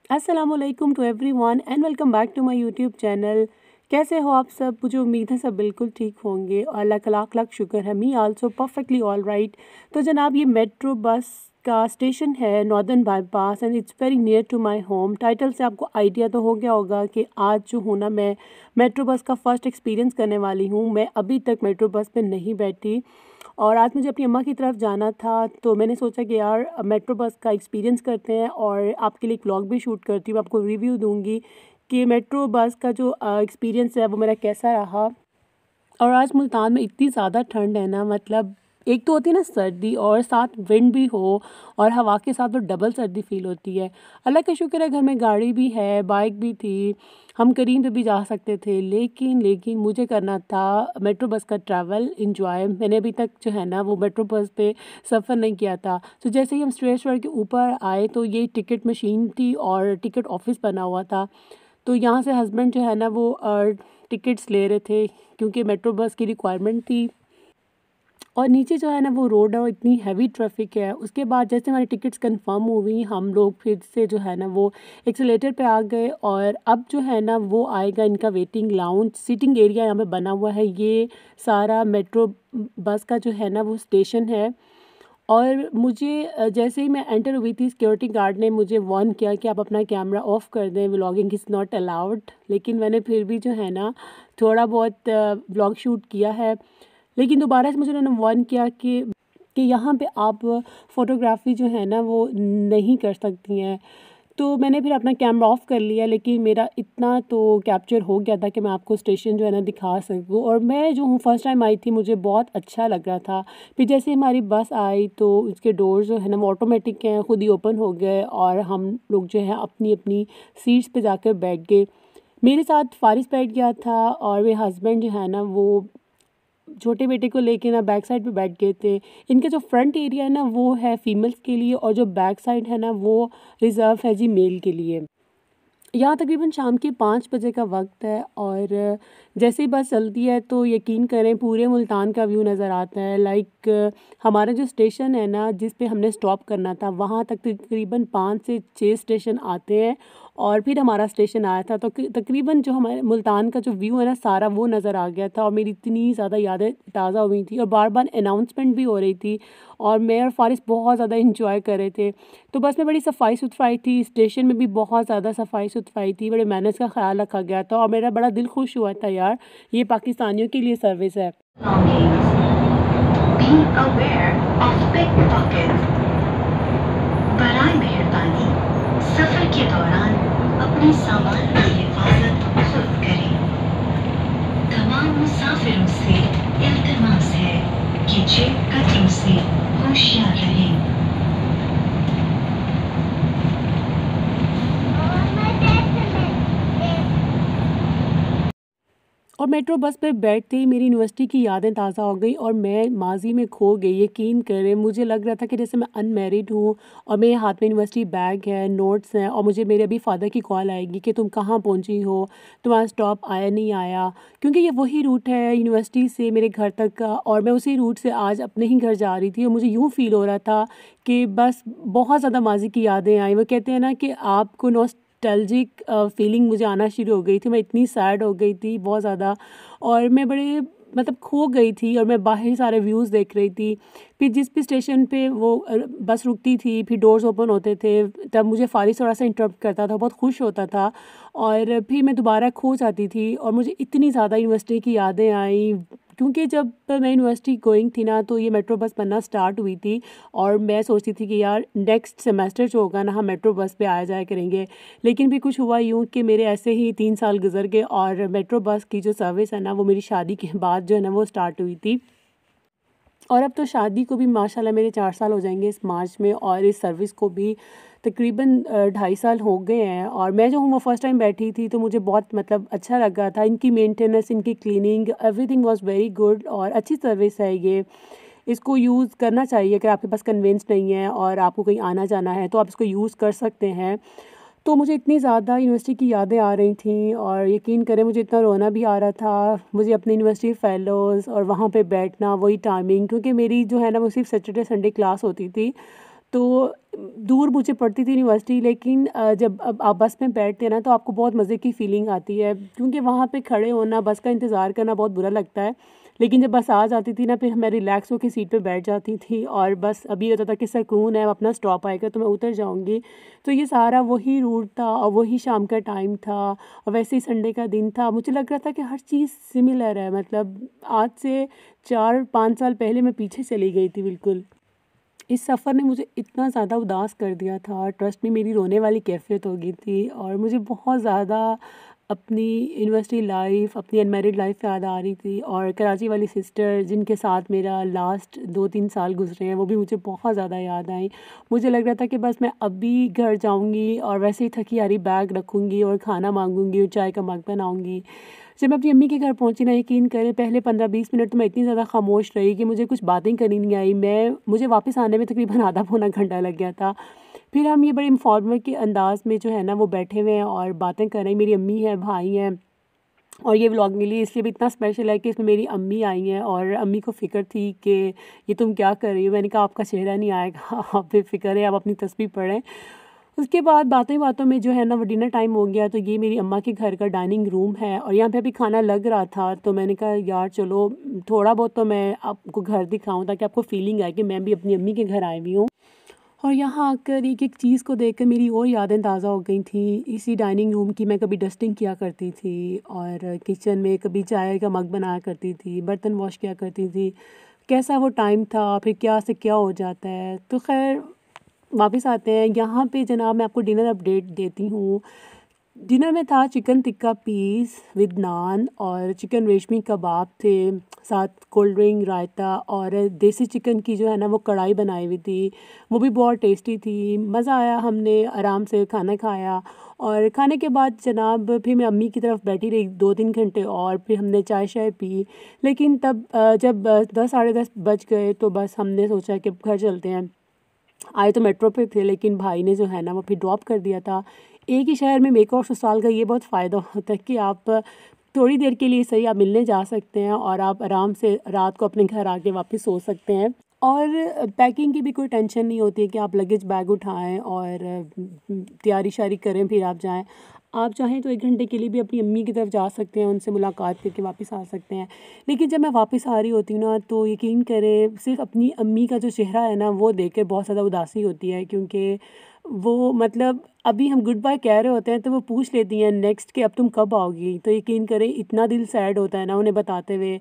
अस्सलामुअलैकुम to everyone and welcome back to my YouTube channel. कैसे हो आप सब? मुझे उम्मीद है सब बिल्कुल ठीक होंगे और अल्लाह का लाख लाख शुक्र है, me also perfectly all right. तो जनाब, ये मेट्रो बस का स्टेशन है northern bypass and it's very near to my home. Title से आपको आइडिया तो हो गया होगा कि आज जो हूँ ना, मैं मेट्रो बस का फ़र्स्ट एक्सपीरियंस करने वाली हूँ। मैं अभी तक मेट्रो बस में नहीं बैठी और आज मुझे अपनी अम्मा की तरफ जाना था, तो मैंने सोचा कि यार मेट्रो बस का एक्सपीरियंस करते हैं और आपके लिए एक व्लॉग भी शूट करती हूँ। आपको रिव्यू दूँगी कि मेट्रो बस का जो एक्सपीरियंस है वो मेरा कैसा रहा। और आज मुल्तान में इतनी ज़्यादा ठंड है ना, मतलब एक तो होती है ना सर्दी और साथ विंड भी हो और हवा के साथ तो डबल सर्दी फील होती है। अल्लाह का शुक्र है घर में गाड़ी भी है, बाइक भी थी, हम करीम पे भी जा सकते थे। लेकिन मुझे करना था मेट्रो बस का ट्रैवल इंजॉय। मैंने अभी तक जो है ना वो मेट्रो बस पे सफ़र नहीं किया था। तो जैसे ही हम स्टेज फ्लोर के ऊपर आए तो ये टिकट मशीन थी और टिकट ऑफिस बना हुआ था। तो यहाँ से हस्बैंड जो है ना वो टिकट्स ले रहे थे क्योंकि मेट्रो बस की रिक्वायरमेंट थी। और नीचे जो है ना वो रोड है और इतनी हैवी ट्रैफिक है। उसके बाद जैसे हमारी टिकट्स कंफर्म हुई, हम लोग फिर से जो है ना वो एक्सीलेटर पे आ गए और अब जो है ना वो आएगा इनका वेटिंग लाउंज, सीटिंग एरिया यहाँ पे बना हुआ है। ये सारा मेट्रो बस का जो है ना वो स्टेशन है। और मुझे जैसे ही मैं एंटर हुई थी, सिक्योरिटी गार्ड ने मुझे वार्न किया कि आप अपना कैमरा ऑफ़ कर दें, व्लॉगिंग इज़ नॉट अलाउड। लेकिन मैंने फिर भी जो है ना थोड़ा बहुत व्लॉग शूट किया है। लेकिन दोबारा से मुझे उन्होंने वार्न किया कि यहाँ पे आप फ़ोटोग्राफ़ी जो है ना वो नहीं कर सकती हैं। तो मैंने फिर अपना कैमरा ऑफ़ कर लिया, लेकिन मेरा इतना तो कैप्चर हो गया था कि मैं आपको स्टेशन जो है ना दिखा सकूँ। और मैं जो हूँ फर्स्ट टाइम आई थी, मुझे बहुत अच्छा लग रहा था। फिर जैसे हमारी बस आई तो उसके डोर जो है ना वो ऑटोमेटिक हैं, खुद ही ओपन हो गए और हम लोग जो है अपनी अपनी सीट्स पे जाकर बैठ गए। मेरे साथ फ़ारिस बैठ गया था और मेरे हस्बैंड जो है ना वो छोटे बेटे को लेके ना बैक साइड पे बैठ गए थे। इनका जो फ्रंट एरिया है ना वो है फीमेल्स के लिए और जो बैक साइड है ना वो रिज़र्व है जी मेल के लिए। यहाँ तकरीबन शाम के 5 बजे का वक्त है और जैसे ही बस चलती है तो यकीन करें पूरे मुल्तान का व्यू नज़र आता है। लाइक हमारा जो स्टेशन है ना जिस पे हमने स्टॉप करना था, वहाँ तक तकरीबन 5 से 6 स्टेशन आते हैं और फिर हमारा स्टेशन आया था। तो तकरीबन जो हमारे मुल्तान का जो व्यू है ना सारा वो नज़र आ गया था और मेरी इतनी ज़्यादा यादें ताज़ा हुई थी और बार बार अनाउंसमेंट भी हो रही थी और मैं और फ़ारिस बहुत ज़्यादा इंजॉय कर रहे थे। तो बस में बड़ी सफाई-सुथराई थी, स्टेशन में भी बहुत ज़्यादा सफाई-सुथराई थी, बड़े मैनर्स का ख़्याल रखा गया था और मेरा बड़ा दिल खुश हुआ था यार, ये पाकिस्तानियों के लिए सर्विस है। Be aware of pickpockets. बराए मेहरबानी सफर के दौरान अपने सामान की हिफाजत खुद करें। तमाम मुसाफिरों से इल्तिमास है कि जेब कतरों से होशियार रहें। और मेट्रो बस पे बैठते ही मेरी यूनिवर्सिटी की यादें ताज़ा हो गई और मैं माज़ी में खो गई। यकीन करें मुझे लग रहा था कि जैसे मैं अनमैरिड हूँ और मेरे हाथ में यूनिवर्सिटी बैग है, नोट्स हैं और मुझे मेरे अभी फ़ादर की कॉल आएगी कि तुम कहाँ पहुँची हो, तुम्हारा स्टॉप आया नहीं आया। क्योंकि ये वही रूट है यूनिवर्सिटी से मेरे घर तक का और मैं उसी रूट से आज अपने ही घर जा रही थी और मुझे यूँ फ़ील हो रहा था कि बस बहुत ज़्यादा माज़ी की यादें आई। वो कहते हैं ना कि आपको नॉस्टैल्जिक फीलिंग मुझे आना शुरू हो गई थी। मैं इतनी सैड हो गई थी बहुत ज़्यादा और मैं बड़े मतलब खो गई थी और मैं बाहर सारे व्यूज़ देख रही थी। फिर जिस भी स्टेशन पे वो बस रुकती थी, फिर डोर्स ओपन होते थे, तब मुझे फ़ारिस थोड़ा-सा इंटरप्ट करता था, बहुत खुश होता था और फिर मैं दोबारा खो जाती थी और मुझे इतनी ज़्यादा यूनिवर्सिटी की यादें आई। क्योंकि जब मैं यूनिवर्सिटी गोइंग थी ना, तो ये मेट्रो बस बनना स्टार्ट हुई थी और मैं सोचती थी कि यार नेक्स्ट सेमेस्टर जो होगा ना, हम मेट्रो बस पे आया जाया करेंगे। लेकिन फिर कुछ हुआ यूँ कि मेरे ऐसे ही 3 साल गुज़र गए और मेट्रो बस की जो सर्विस है ना, वो मेरी शादी के बाद जो है ना वो स्टार्ट हुई थी। और अब तो शादी को भी माशाल्लाह मेरे 4 साल हो जाएंगे इस मार्च में और इस सर्विस को भी तकरीबन 2.5 साल हो गए हैं। और मैं जो हूँ वो फर्स्ट टाइम बैठी थी तो मुझे बहुत मतलब अच्छा लगा था। इनकी मेंटेनेंस, इनकी cleaning, everything was very good और अच्छी सर्विस है ये। इसको यूज़ करना चाहिए अगर आपके पास कन्वेंस नहीं है और आपको कहीं आना जाना है तो आप इसको यूज़ कर सकते हैं। तो मुझे इतनी ज़्यादा यूनिवर्सिटी की यादें आ रही थी और यकीन करें मुझे इतना रोना भी आ रहा था। मुझे अपनी यूनिवर्सिटी फ़ेलोज़ और वहाँ पे बैठना, वही टाइमिंग, क्योंकि मेरी जो है ना वो सिर्फ़ सैटरडे संडे क्लास होती थी। तो दूर मुझे पड़ती थी यूनिवर्सिटी, लेकिन जब अब आप बस में बैठते हैं ना तो आपको बहुत मज़े की फ़ीलिंग आती है, क्योंकि वहाँ पे खड़े होना, बस का इंतज़ार करना बहुत बुरा लगता है। लेकिन जब बस आ जाती थी ना, फिर मैं रिलैक्स होकर सीट पे बैठ जाती थी और बस अभी होता था कि सुकून है, अपना स्टॉप आएगा तो मैं उतर जाऊँगी। तो ये सारा वही रूट था और वही शाम का टाइम था और वैसे ही संडे का दिन था। मुझे लग रहा था कि हर चीज़ सिमिलर है, मतलब आज से 4-5 साल पहले मैं पीछे चली गई थी बिल्कुल। इस सफ़र ने मुझे इतना ज़्यादा उदास कर दिया था, ट्रस्ट में मेरी रोने वाली कैफ़ियत हो गई थी और मुझे बहुत ज़्यादा अपनी यूनिवर्सिटी लाइफ़, अपनी अनमैरिड लाइफ़ याद आ रही थी और कराची वाली सिस्टर जिनके साथ मेरा लास्ट 2-3 साल गुज़रे हैं, वो भी मुझे बहुत ज़्यादा याद आई। मुझे लग रहा था कि बस मैं अभी घर जाऊँगी और वैसे ही थकी हारी बैग रखूँगी और खाना माँगूँगी और चाय का मग बनाऊँगी। जब मैं अपनी अम्मी के घर पहुँची ना, यकीन करें पहले 15-20 मिनट तो मैं इतनी ज़्यादा खामोश रही कि मुझे कुछ बातें करनी नहीं आई। मुझे वापस आने में तकरीबन आधा पौना घंटा लग गया था। फिर हम ये बड़े इन्फॉर्मल के अंदाज़ में जो है ना वो बैठे हुए हैं और बातें कर रहे हैं। मेरी अम्मी है, भाई हैं और ये व्लॉग मेरे लिए इसलिए भी इतना स्पेशल है कि इसमें मेरी अम्मी आई हैं और अम्मी को फ़िक्र थी कि ये तुम क्या कर रही हो? मैंने कहा आपका चेहरा नहीं आएगा, आप बेफ़िक्र है, आप अपनी तस्बीह पढ़ें। उसके बाद बातों-बातों में जो है ना वो डिनर टाइम हो गया, तो ये मेरी अम्मा के घर का डाइनिंग रूम है और यहाँ पे अभी खाना लग रहा था, तो मैंने कहा यार चलो थोड़ा बहुत तो मैं आपको घर दिखाऊँ ताकि आपको फ़ीलिंग आए कि मैं भी अपनी अम्मी के घर आई हुई हूँ। और यहाँ आकर एक-एक चीज़ को देखकर मेरी और यादें ताज़ा हो गई थी। इसी डाइनिंग रूम की मैं कभी डस्टिंग किया करती थी और किचन में कभी चाय का मग बनाया करती थी, बर्तन वॉश किया करती थी। कैसा वो टाइम था, फिर क्या से क्या हो जाता है। तो ख़ैर वापस आते हैं यहाँ पे जनाब, मैं आपको डिनर अपडेट देती हूँ। डिनर में था चिकन टिक्का पीस विद नान और चिकन रेशमी कबाब थे, साथ कोल्ड ड्रिंक, रायता और देसी चिकन की जो है ना वो कढ़ाई बनाई हुई थी, वो भी बहुत टेस्टी थी। मज़ा आया, हमने आराम से खाना खाया और खाने के बाद जनाब फिर मैं अम्मी की तरफ बैठी रही 2-3 घंटे और फिर हमने चाय शाय पी। लेकिन तब जब 10 साढ़े 10 बज गए तो बस हमने सोचा कि अब घर चलते हैं। आए तो मेट्रो पे थे, लेकिन भाई ने जो है ना वो फिर ड्रॉप कर दिया था। एक ही शहर में मेक और ससुराल का ये बहुत फ़ायदा होता है कि आप थोड़ी देर के लिए सही आप मिलने जा सकते हैं और आप आराम से रात को अपने घर आके वापस सो सकते हैं और पैकिंग की भी कोई टेंशन नहीं होती है कि आप लगेज बैग उठाएं और तैयारी शारी करें फिर आप जाएं। आप चाहें तो 1 घंटे के लिए भी अपनी अम्मी की तरफ जा सकते हैं, उनसे मुलाकात करके वापस आ सकते हैं। लेकिन जब मैं वापस आ रही होती हूँ ना तो यकीन करें सिर्फ अपनी अम्मी का जो चेहरा है ना वो देख कर बहुत ज़्यादा उदासी होती है, क्योंकि वो मतलब अभी हम गुड बाय कह रहे होते हैं तो वो पूछ लेती हैं नेक्स्ट कि अब तुम कब आओगी। तो यकीन करें इतना दिल सैड होता है ना उन्हें बताते हुए।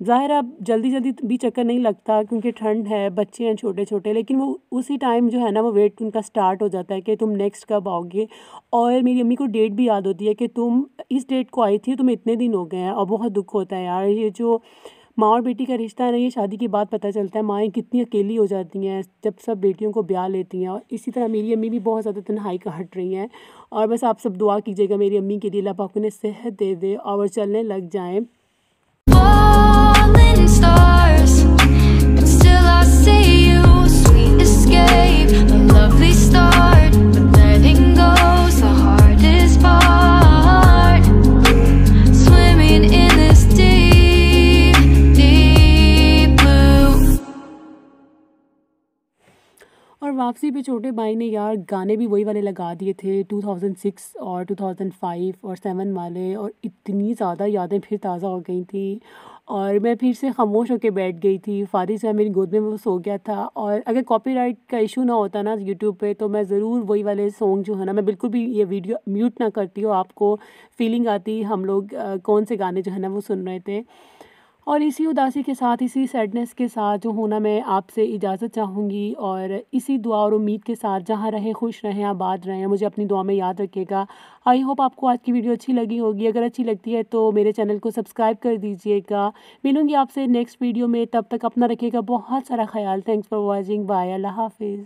ज़ाहिर है अब जल्दी-जल्दी भी चक्कर नहीं लगता क्योंकि ठंड है, बच्चे हैं छोटे-छोटे, लेकिन वो उसी टाइम जो है ना वो वेट उनका स्टार्ट हो जाता है कि तुम नेक्स्ट कब आओगे। और मेरी अम्मी को डेट भी याद होती है कि तुम इस डेट को आई थी, तुम्हें इतने दिन हो गए हैं। और बहुत दुःख होता है यार, ये जो माँ और बेटी का रिश्ता है ना, ये शादी के बाद पता चलता है माएँ कितनी अकेली हो जाती हैं जब सब बेटियों को ब्याह लेती हैं। और इसी तरह मेरी अम्मी भी बहुत ज़्यादा तन्हाई काट रही हैं और बस आप सब दुआ कीजिएगा मेरी अम्मी के लिए, अल्लाह पाक उन्हें सेहत दे दे और वो चलने लग जाएँ। Falling stars, but still I see you. Sweet escape, a lovely start, but letting go's the hardest part. Swimming in this deep, deep blue. और वापसी पे छोटे भाई ने यार गाने भी वही वाले लगा दिए थे 2006 और 2005 और 7 वाले, और इतनी ज़्यादा यादें फिर ताज़ा हो गई थी और मैं फिर से खामोश होकर बैठ गई थी। फ़ारिस है मेरी गोद में, वो सो गया था और अगर कॉपीराइट का इशू ना होता ना यूट्यूब पे तो मैं ज़रूर वही वाले सॉन्ग जो है ना, मैं बिल्कुल भी ये वीडियो म्यूट ना करती हूँ, आपको फीलिंग आती हम लोग कौन से गाने जो है ना वो सुन रहे थे। और इसी उदासी के साथ, इसी सैडनेस के साथ जो हूँ ना, मैं आपसे इजाज़त चाहूँगी और इसी दुआ और उम्मीद के साथ जहाँ रहें खुश रहें, आबाद रहें, मुझे अपनी दुआ में याद रखिएगा। आई होप आपको आज की वीडियो अच्छी लगी होगी। अगर अच्छी लगती है तो मेरे चैनल को सब्सक्राइब कर दीजिएगा। मिलूँगी आपसे नेक्स्ट वीडियो में, तब तक अपना रखिएगा बहुत सारा ख्याल। थैंक्स फॉर वॉचिंग, बाय, अल्लाह हाफिज़।